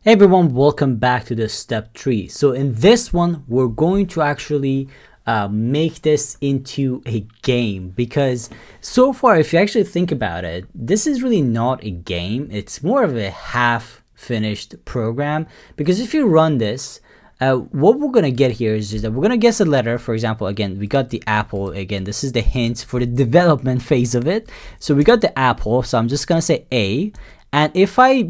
Hey everyone, welcome back to the step 3. So in this one, we're going to actually make this into a game, because so far, if you actually think about it, this is really not a game. It's more of a half finished program, because if you run this, what we're going to get here is that we're going to guess a letter. For example, again, we got the apple. Again, this is the hint for the development phase of it. So we got the apple, so I'm just going to say A. And if I,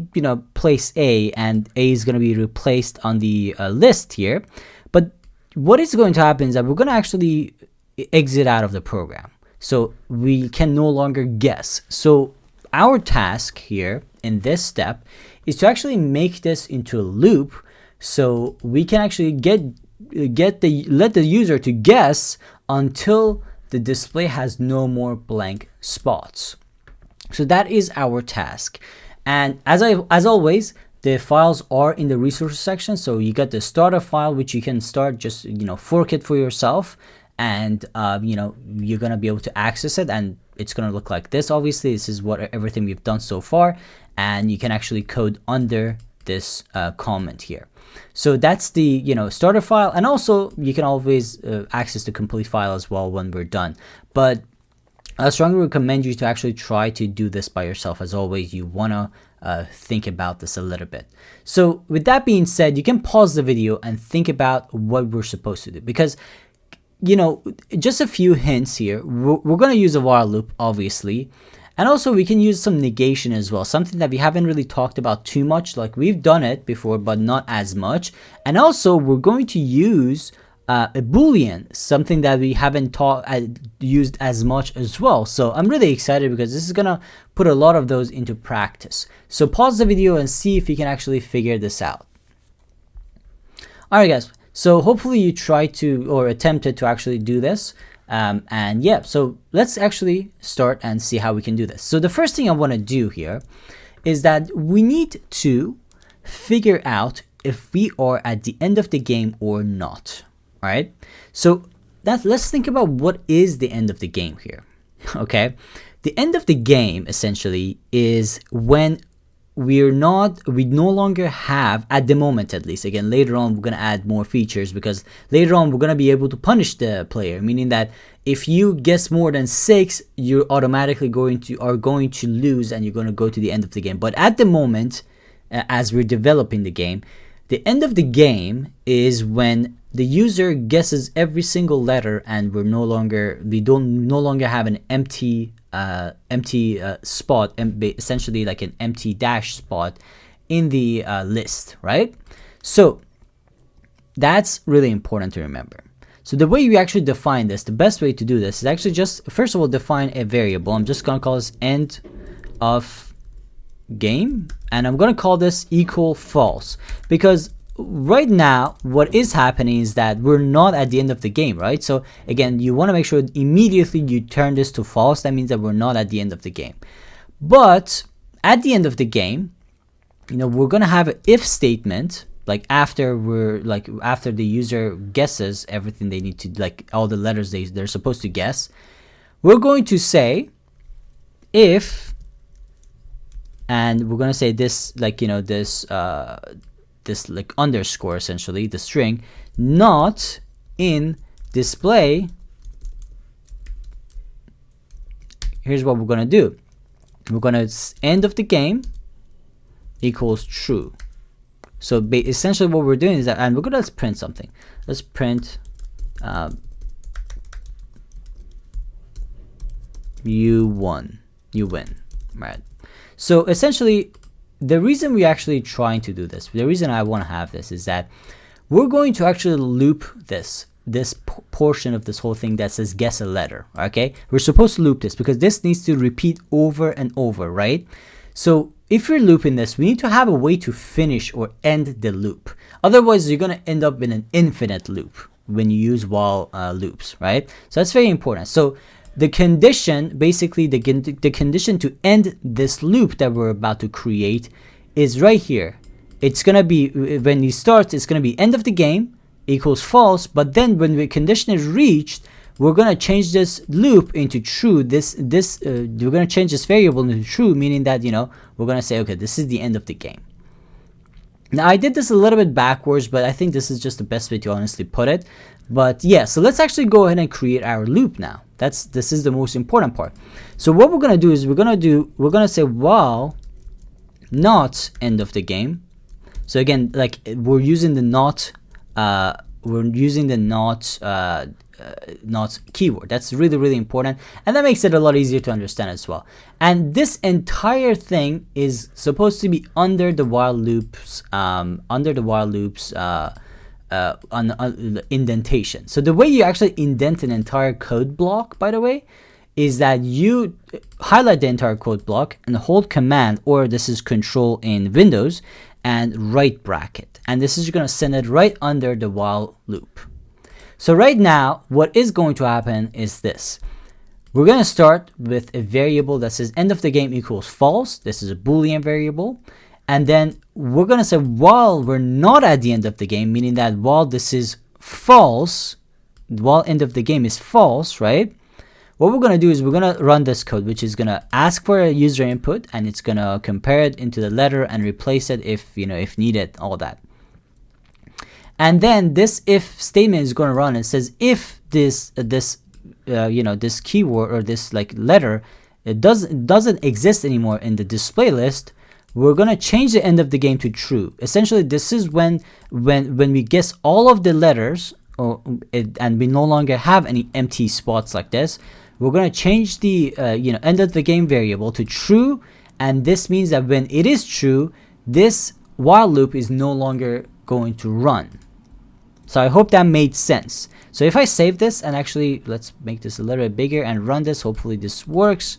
place A, and A is going to be replaced on the list here, but what is going to happen is that we're going to actually exit out of the program. So we can no longer guess. So our task here in this step is to actually make this into a loop, so we can actually let the user to guess until the display has no more blank spots. So that is our task. And as always, the files are in the resources section. So you got the starter file, which you can start just fork it for yourself, and you're gonna be able to access it, and it's gonna look like this. Obviously, this is everything we've done so far, and you can actually code under this comment here. So that's the starter file, and also you can always access the complete file as well when we're done. But I strongly recommend you to actually try to do this by yourself. As always, you want to think about this a little bit. So with that being said, you can pause the video and think about what we're supposed to do, because just a few hints here. We're going to use a while loop, obviously, and also we can use some negation as well, something that we haven't really talked about too much. Like, we've done it before, but not as much. And also we're going to use a boolean, something that we haven't used as much as well. So I'm really excited, because this is gonna put a lot of those into practice. So pause the video and see if you can actually figure this out. All right, guys. So hopefully you try to, or attempted to actually do this. And yeah, so let's actually start and see how we can do this. So the first thing I want to do here is that we need to figure out if we are at the end of the game or not. All right, so let's think about what is the end of the game here. Okay, the end of the game essentially is when we no longer have, at the moment at least. Again, later on we're going to add more features, because later on we're going to be able to punish the player, meaning that if you guess more than 6, you're automatically going to lose, and you're going to go to the end of the game. But at the moment, as we're developing the game, the end of the game is when the user guesses every single letter, and we no longer have an empty spot, essentially like an empty dash spot in the list, right? So that's really important to remember. So the way we actually define this, the best way to do this is actually just, first of all, define a variable. I'm just gonna call this end of game, and I'm going to call this equal false, because right now what is happening is that we're not at the end of the game, right? So again, you want to make sure immediately you turn this to false. That means that we're not at the end of the game. But at the end of the game, we're going to have an if statement, like after the user guesses everything they need to, like all the letters they're supposed to guess, we're going to say if, and we're going to say this, this like underscore, essentially the string, not in display. Here's what we're going to do. We're going to end of the game equals true. So essentially what we're doing is that, and we're going to print something. Let's print you win, right? So essentially, the reason we're actually trying to do this, the reason I want to have this, is that we're going to actually loop this portion of this whole thing that says guess a letter. Okay, we're supposed to loop this because this needs to repeat over and over, right? So if you're looping this, we need to have a way to finish or end the loop. Otherwise, you're going to end up in an infinite loop when you use while loops, right? So that's very important. So the condition, basically the condition to end this loop that we're about to create is right here. It's going to be, when it starts, it's going to be end of the game equals false, but then when the condition is reached, we're going to change this loop into true. We're going to change this variable into true, meaning that, we're going to say, okay, this is the end of the game. Now I did this a little bit backwards, but I think this is just the best way to honestly put it. But yeah, so let's actually go ahead and create our loop now. This is the most important part. So what we're gonna do is we're gonna say while not end of the game. So again, like we're using the not not keyword. That's really important, and that makes it a lot easier to understand as well. And this entire thing is supposed to be under the while loops indentation. So the way you actually indent an entire code block, by the way, is that you highlight the entire code block and hold command, or this is control in Windows, and right bracket, and this is going to send it right under the while loop. So right now what is going to happen is this. We're going to start with a variable that says end of the game equals false. This is a Boolean variable, and then we're going to say while we're not at the end of the game, meaning that while this is false, while end of the game is false, right? What we're going to do is we're going to run this code, which is going to ask for a user input, and it's going to compare it into the letter and replace it if needed, all that. And then this if statement is going to run and says if this keyword or this like letter, it doesn't exist anymore in the display list, we're going to change the end of the game to true. Essentially, this is when we guess all of the letters and we no longer have any empty spots like this. We're going to change the end of the game variable to true, and this means that when it is true, this while loop is no longer going to run. So I hope that made sense. So if I save this, and actually let's make this a little bit bigger and run this, hopefully this works.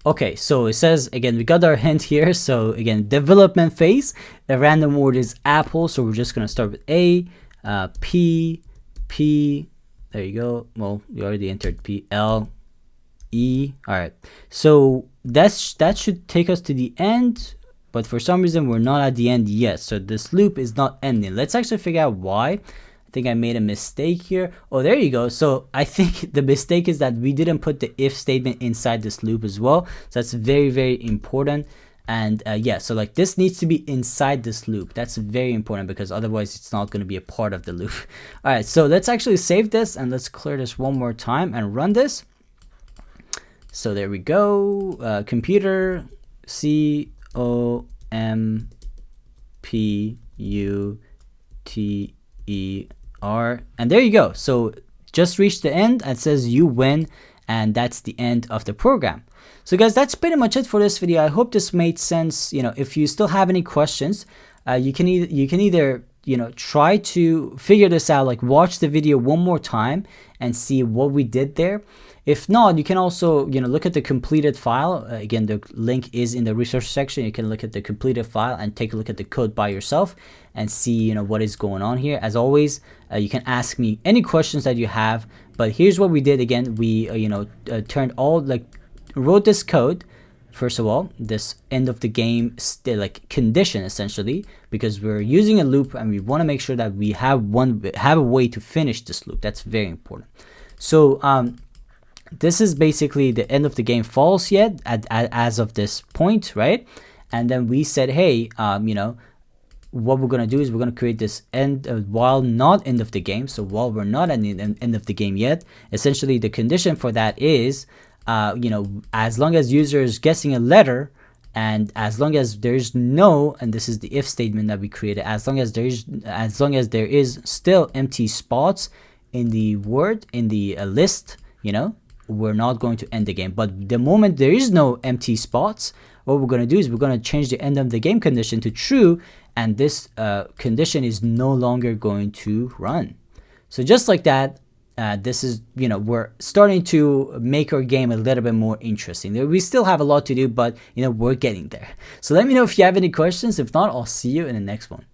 Okay, so it says again, we got our hint here. So again, development phase, the random word is apple, so we're just going to start with A, P, there you go. Well, you already entered P, L, E. All right, so that should take us to the end, but for some reason we're not at the end yet, so this loop is not ending. Let's actually figure out why. I think I made a mistake here. Oh, there you go. So I think the mistake is that we didn't put the if statement inside this loop as well, so that's very important. And yeah, so like this needs to be inside this loop. That's very important, because otherwise it's not going to be a part of the loop. All right, so let's actually save this and let's clear this one more time and run this. So there we go. Computer COMPUTER, and there you go. So just reached the end and it says you win, and that's the end of the program. So guys, that's pretty much it for this video. I hope this made sense. If you still have any questions, you can either try to figure this out, like watch the video one more time and see what we did there. If not, you can also look at the completed file. Again, the link is in the resource section. You can look at the completed file and take a look at the code by yourself and see what is going on here. As always, you can ask me any questions that you have, but here's what we did. Again, we turned all, wrote this code. First of all, this end of the game condition, essentially, because we're using a loop and we want to make sure that we have a way to finish this loop. That's very important. So this is basically the end of the game false yet as of this point, right? And then we said, hey, what we're going to do is we're going to create this end while not end of the game. So while we're not at the end of the game yet, essentially the condition for that is as long as user is guessing a letter, and as long as there's no, and this is the if statement that we created, as long as there is still empty spots in the word, in the list, we're not going to end the game. But the moment there is no empty spots, what we're going to do is we're going to change the end of the game condition to true, and this condition is no longer going to run. So just like that, this is, we're starting to make our game a little bit more interesting. We still have a lot to do, but we're getting there. So let me know if you have any questions. If not, I'll see you in the next one.